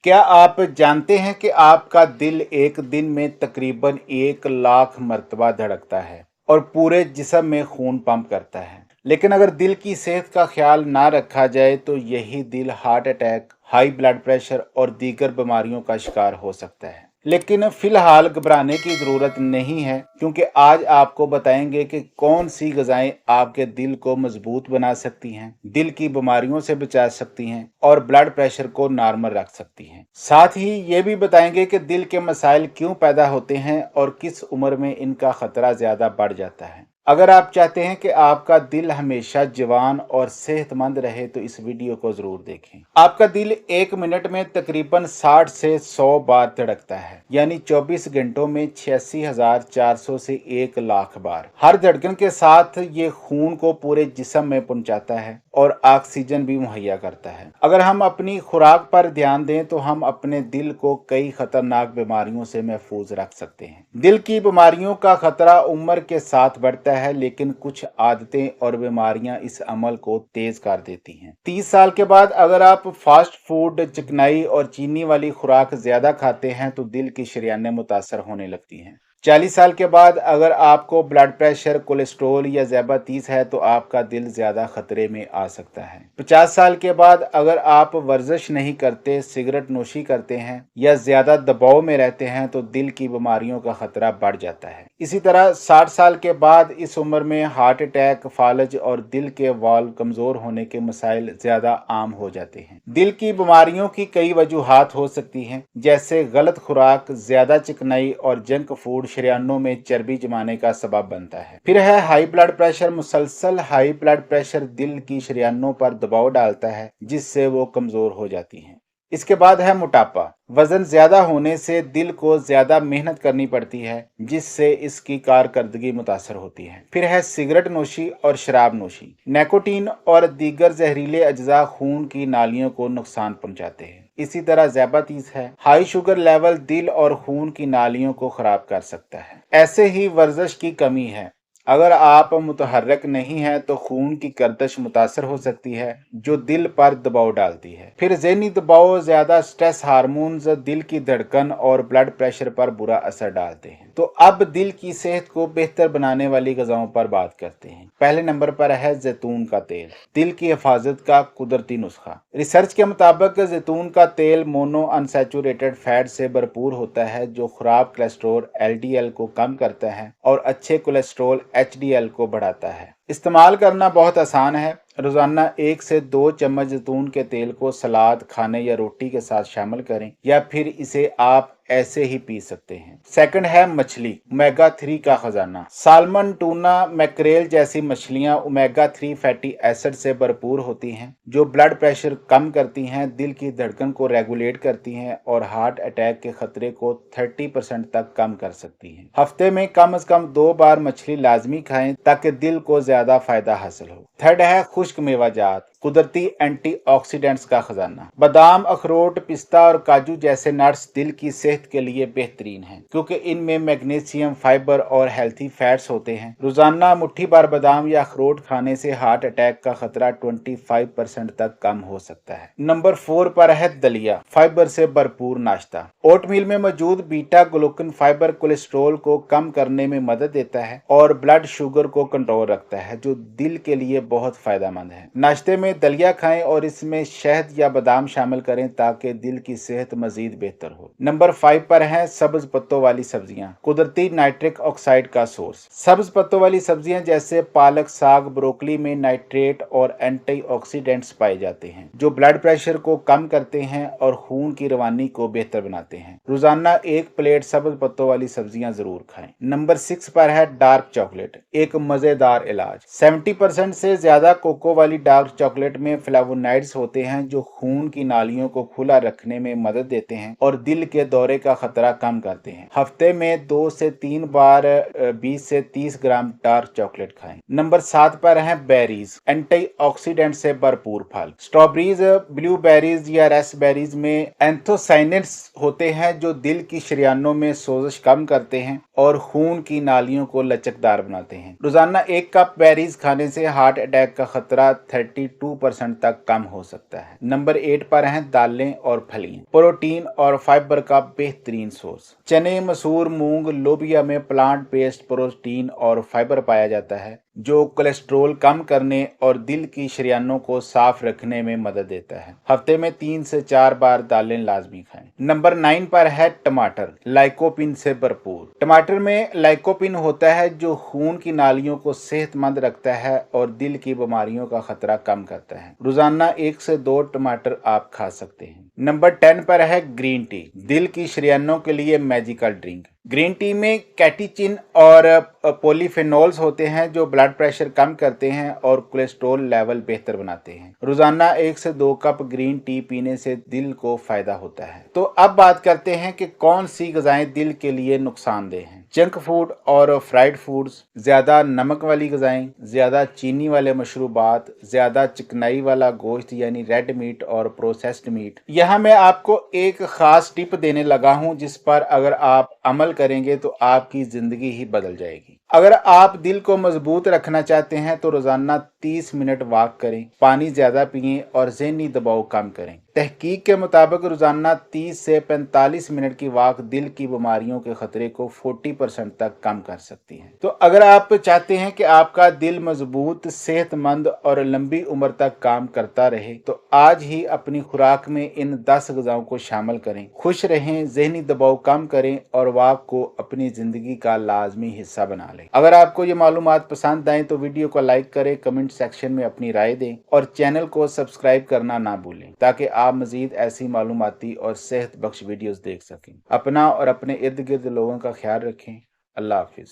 क्या आप जानते हैं कि आपका दिल एक दिन में तकरीबन 1 लाख मरतबा धड़कता है और पूरे जिस्म में खून पंप करता है। लेकिन अगर दिल की सेहत का ख्याल ना रखा जाए तो यही दिल heart attack, high blood pressure और दीगर बीमारियों का शिकार हो सकता है। लेकिन फिलहाल घबराने की ज़रूरत नहीं है, क्योंकि आज आपको बताएंगे कि कौन सी ग़िज़ाएं आपके दिल को मजबूत बना सकती हैं, दिल की बीमारियों से बचा सकती हैं और ब्लड प्रेशर को नॉर्मल रख सकती हैं। साथ ही ये भी बताएंगे कि दिल के मसाइल क्यों पैदा होते हैं और किस उम्र में इनका खतरा ज़्यादा बढ़ जाता है। अगर आप चाहते हैं कि आपका दिल हमेशा जवान और सेहतमंद रहे तो इस वीडियो को ज़रूर देखें। आपका दिल 1 मिनट में तकरीबन 60 से 100 बार धड़कता है, यानी 24 घंटों में 86,400 से 1 लाख बार। हर धड़कन के साथ ये खून को पूरे जिस्म में पहुंचाता है और ऑक्सीजन भी मुहैया करता है। अगर हम अपनी खुराक पर ध्यान दें तो हम अपने दिल को कई खतरनाक बीमारियों से महफूज रख सकते हैं। दिल की बीमारियों का खतरा उम्र के साथ बढ़ता है, लेकिन कुछ आदतें और बीमारियां इस अमल को तेज कर देती हैं। 30 साल के बाद अगर आप फास्ट फूड, चिकनाई और चीनी वाली खुराक ज्यादा खाते हैं तो दिल की शरीयानें मुतासर होने लगती हैं। 40 साल के बाद अगर आपको ब्लड प्रेशर, कोलेस्ट्रॉल या ज़्यादातीस है तो आपका दिल ज़्यादा खतरे में आ सकता है। 50 साल के बाद अगर आप वर्जिश नहीं करते, सिगरेट नोशी करते हैं या ज़्यादा दबाव में रहते हैं तो दिल की बीमारियों का खतरा बढ़ जाता है। इसी तरह 60 साल के बाद इस उम्र में हार्ट अटैक, फालज और दिल के वाल्व कमज़ोर होने के मसाइल ज़्यादा आम हो जाते हैं। दिल की बीमारियों की कई वजूहात हो सकती हैं, जैसे गलत खुराक, ज़्यादा चिकनाई और जंक फूड शरीयानों में चर्बी जमाने का सबब बनता है। फिर है हाई ब्लड प्रेशर। मुसलसल हाई ब्लड प्रेशर दिल की शरीयानों पर दबाव डालता है, जिससे वो कमजोर हो जाती हैं। इसके बाद है मोटापा। वजन ज्यादा होने से दिल को ज्यादा मेहनत करनी पड़ती है, जिससे इसकी कारकर्दगी मुतासर होती है। फिर है सिगरेट नोशी और शराब नोशी। निकोटीन और दीगर जहरीले अज्जा खून की नालियों को नुकसान पहुंचाते हैं। इसी तरह ज़्यादातीस है। हाई शुगर लेवल दिल और खून की नालियों को खराब कर सकता है। ऐसे ही वर्जिश की कमी है। अगर आप मुतहर्रिक नहीं हैं तो खून की गर्दिश मुतासर हो सकती है, जो दिल पर दबाव डालती है। फिर ज़हनी दबाव, ज़्यादा स्ट्रेस हार्मोन्स दिल की धड़कन और ब्लड प्रेशर पर बुरा असर डालते हैं। तो अब दिल की सेहत को बेहतर बनाने वाली ग़िज़ाओं पर बात करते हैं। पहले नंबर पर है जैतून का तेल, दिल की हिफाजत का कुदरती नुस्खा। रिसर्च के मुताबिक जैतून का तेल मोनो अनसैचुरेटेड फैट से भरपूर होता है, जो खराब कोलेस्ट्रॉल LDL को कम करता है और अच्छे कोलेस्ट्रॉल HDL को बढ़ाता है। इस्तेमाल करना बहुत आसान है। रोजाना 1 से 2 चम्मच जैतून के तेल को सलाद, खाने या रोटी के साथ शामिल करें, या फिर इसे आप ऐसे ही पी सकते हैं। सेकंड है मछली, ओमेगा 3 का खजाना। सालमन, टूना, मैक्रेल जैसी मछलियां ओमेगा 3 फैटी एसिड से भरपूर होती हैं, जो ब्लड प्रेशर कम करती हैं, दिल की धड़कन को रेगुलेट करती हैं और हार्ट अटैक के खतरे को 30% तक कम कर सकती हैं। हफ्ते में कम से कम 2 बार मछली लाजमी खाएं ताकि दिल को ज्यादा फायदा हासिल हो। थर्ड है खुश्क मेवाजात, कुदरती एंटीऑक्सीडेंट्स का खजाना। बादाम, अखरोट, पिस्ता और काजू जैसे नट्स दिल की सेहत के लिए बेहतरीन हैं, क्योंकि इनमें मैग्नीशियम, फाइबर और हेल्थी फैट्स होते हैं। रोजाना मुट्ठी भर बादाम या अखरोट खाने से हार्ट अटैक का खतरा 25% तक कम हो सकता है। नंबर 4 पर है दलिया, फाइबर से भरपूर नाश्ता। ओटमील में मौजूद बीटा ग्लूकन फाइबर कोलेस्ट्रॉल को कम करने में मदद देता है और ब्लड शुगर को कंट्रोल रखता है, जो दिल के लिए बहुत फायदेमंद है। नाश्ते में दलिया खाएं और इसमें शहद या बादाम शामिल करें ताकि दिल की सेहत मजीद बेहतर हो। नंबर 5 पर है सब्ज पत्तों वाली सब्जियां, कुदरती नाइट्रिक ऑक्साइड का सोर्स। सब्ज पत्तों वाली सब्जियां जैसे पालक, साग, ब्रोकली में नाइट्रेट और एंटीऑक्सीडेंट्स पाए जाते हैं, जो ब्लड प्रेशर को कम करते हैं और खून की रवानी को बेहतर बनाते हैं। रोजाना 1 प्लेट सब्ज पत्तों वाली सब्जियां जरूर खाएं। नंबर 6 पर है डार्क चॉकलेट, एक मजेदार इलाज। 70% से ज्यादा कोको वाली डार्क चॉकलेट में फ्लेवोनाइड्स होते हैं, जो खून की नालियों को खुला रखने में मदद देते हैं और दिल के दौरे का खतरा कम करते हैं। हफ्ते में 2 से 3 बार 20 से 30 ग्राम डार्क चॉकलेट खाएं। नंबर 7 पर है बेरीज, एंटीऑक्सीडेंट से भरपूर फल। स्ट्रॉबेरीज, ब्लूबेरीज या रेस्पबेरीज में एंथोसाइनिड्स होते हैं, जो दिल की शरीयानों में सोजिश कम करते हैं और खून की नालियों को लचकदार बनाते हैं। रोजाना 1 कप बेरीज खाने से हार्ट अटैक का खतरा 32 2% तक कम हो सकता है। नंबर 8 पर हैं दालें और फलियां, प्रोटीन और फाइबर का बेहतरीन सोर्स। चने, मसूर, मूंग, लोबिया में प्लांट बेस्ड प्रोटीन और फाइबर पाया जाता है जो कोलेस्ट्रॉल कम करने और दिल की शरियानों को साफ रखने में मदद देता है। हफ्ते में 3 से 4 बार दालें लाजमी खाएं। नंबर 9 पर है टमाटर, लाइकोपिन से भरपूर। टमाटर में लाइकोपिन होता है जो खून की नालियों को सेहतमंद रखता है और दिल की बीमारियों का खतरा कम करता है। रोजाना 1 से 2 टमाटर आप खा सकते हैं। नंबर 10 पर है ग्रीन टी, दिल की शरियानों के लिए मैजिकल ड्रिंक। ग्रीन टी में कैटेचिन और पॉलीफेनोल्स होते हैं जो ब्लड प्रेशर कम करते हैं और कोलेस्ट्रॉल लेवल बेहतर बनाते हैं। रोजाना 1 से 2 कप ग्रीन टी पीने से दिल को फायदा होता है। तो अब बात करते हैं कि कौन सी ग़िज़ाएं दिल के लिए नुकसानदेह हैं। जंक फूड और फ्राइड फूड्स, ज़्यादा नमक वाली ग़िज़ाएं, ज़्यादा चीनी वाले मशरूबात, ज़्यादा चिकनाई वाला गोश्त यानी रेड मीट और प्रोसेस्ड मीट। यहाँ मैं आपको एक ख़ास टिप देने लगा हूँ जिस पर अगर आप अमल करेंगे तो आपकी ज़िंदगी ही बदल जाएगी। अगर आप दिल को मजबूत रखना चाहते हैं तो रोजाना 30 मिनट वॉक करें, पानी ज्यादा पिएं और ज़हनी दबाव कम करें। तहकीक के मुताबिक रोजाना 30 से 45 मिनट की वॉक दिल की बीमारियों के खतरे को 40% तक कम कर सकती है। तो अगर आप चाहते हैं कि आपका दिल मजबूत, सेहतमंद और लंबी उम्र तक काम करता रहे तो आज ही अपनी खुराक में इन 10 ग़िज़ाओं को शामिल करें। खुश रहें, ज़हनी दबाव कम करें और वॉक को अपनी ज़िंदगी का लाजमी हिस्सा बना लें। अगर आपको ये मालूमात पसंद आए तो वीडियो को लाइक करें, कमेंट सेक्शन में अपनी राय दें और चैनल को सब्सक्राइब करना ना भूलें ताकि आप मजीद ऐसी मालूमाती और सेहत बख्श वीडियोस देख सकें। अपना और अपने इर्द गिर्द लोगों का ख्याल रखें। अल्लाह हाफिज।